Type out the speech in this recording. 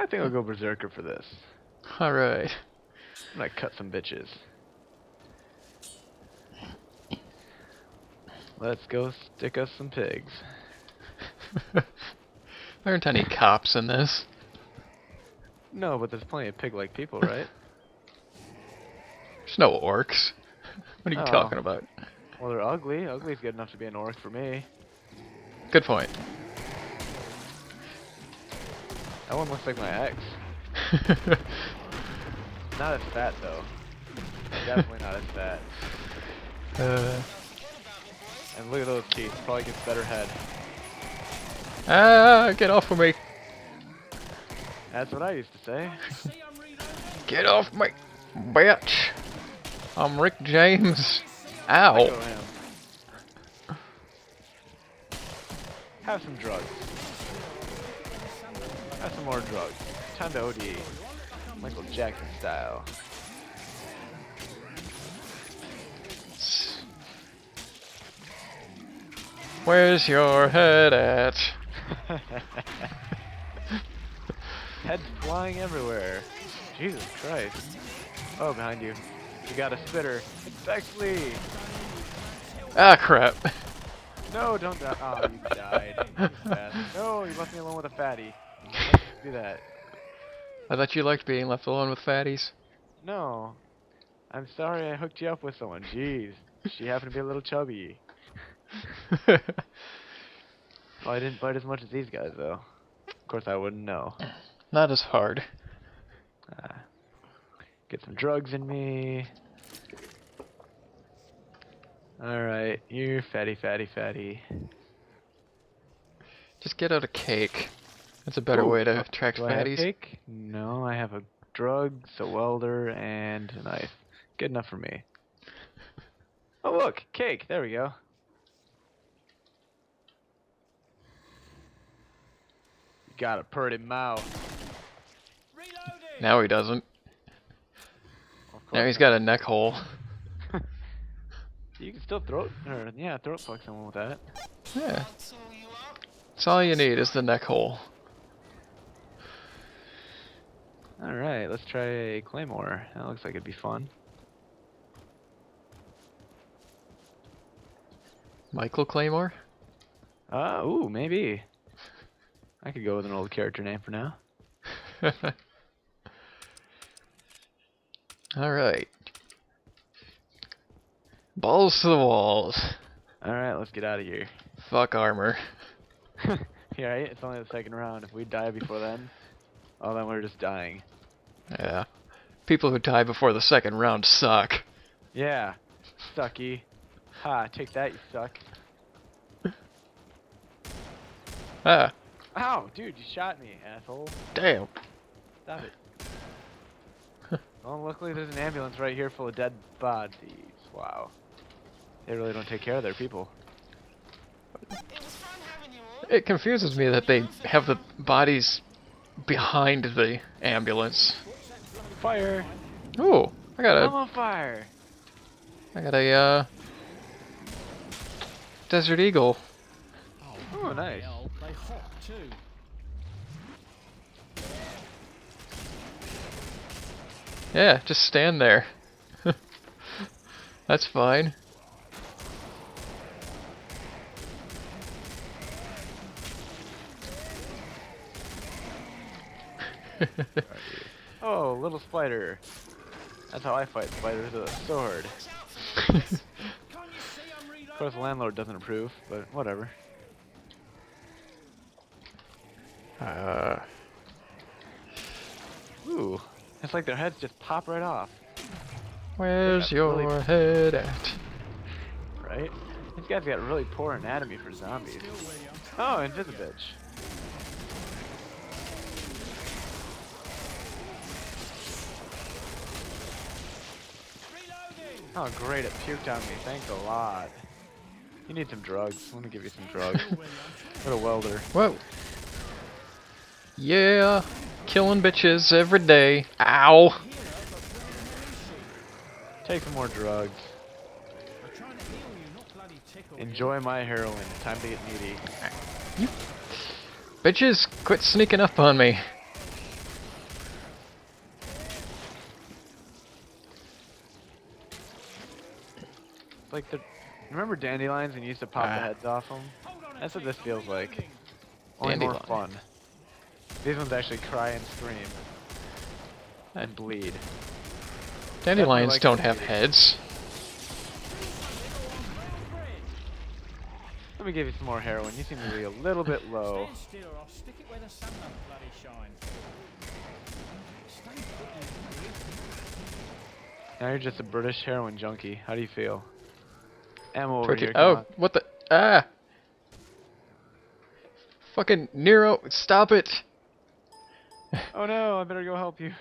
I think I'll go berserker for this. Alright. I'm gonna cut some bitches. Let's go stick us some pigs. There aren't any cops in this. No, but there's plenty of pig-like people, right? There's no orcs. What are you talking about? Well, they're ugly. Ugly's good enough to be an orc for me. Good point. That one looks like my ex. Not as fat, though. Definitely not as fat. And look at those teeth. Probably gets better head. Get off of me. That's what I used to say. Get off me, bitch. I'm Rick James. Ow. Echo him. Have some drugs. Have some more drugs. Time to OD. Michael Jackson style. Where's your head at? Heads flying everywhere. Jesus Christ. Oh, behind you. You got a spitter. It's Bexley. Ah, crap. No, don't die. Oh, you died. You bastard. No, you left me alone with a fatty. Let's do that. I thought you liked being left alone with fatties. No. I'm sorry I hooked you up with someone. Jeez. She happened to be a little chubby. Well, I didn't bite as much as these guys, though. Of course, I wouldn't know. Not as hard. Get some drugs in me. Alright, you fatty. Just get out a cake. That's a better Ooh, way to attract do I have fatties. cake? No, I have a drugs, a welder, and a knife. Good enough for me. Oh look, cake. There we go. You got a pretty mouth. Now he doesn't. Of course Now he's not. got a neck hole. You can still throat fuck someone with that. Yeah. That's all you need is the neck hole. Alright, let's try a claymore. That looks like it'd be fun. Michael Claymore? Ooh, maybe. I could go with an old character name for now. Alright. Balls to the walls. Alright, let's get out of here. Fuck armor. Yeah, right? It's only the second round. If we die before then, oh, then we're just dying. Yeah. People who die before the second round suck. Yeah, sucky. Ha, take that, you suck. Ah, Ow, dude, you shot me, asshole. damn. Stop it. Well, luckily there's an ambulance right here full of dead bodies. Wow. They really don't take care of their people. It confuses me that they have the bodies behind the ambulance. Fire! Ooh, I'm on fire! I got a, Desert Eagle. Oh, nice. They hop too. Yeah, just stand there. That's fine. Oh, little spider. That's how I fight spiders with a sword. Of course, the landlord doesn't approve, but whatever. Ooh, it's like their heads just pop right off, Where's Yeah, your really- head at? right? These guys got really poor anatomy for zombies. Oh, Invisibitch. Oh, great, it puked on me. Thanks a lot. You need some drugs. Let me give you some drugs. What a welder. Whoa. Yeah, killing bitches every day. Ow. Take some more drugs. Enjoy my heroin. Time to get needy. Bitches, quit sneaking up on me. like the. Remember dandelions and you used to pop the Ah. heads off them? That's what this feels like. Only more Dandelion. fun. These ones actually cry and scream. And bleed. Dandelions like don't the have bleeding. heads. Let me give you some more heroin. You seem to be a little bit low. Stand still or I'll stick it where the sun don't bloody shine. Stay put. Now you're just a British heroin junkie. How do you feel? Ammo over Pretty. here, come Oh, on. what the? Ah! Fucking Nero, stop it! Oh no, I better go help you.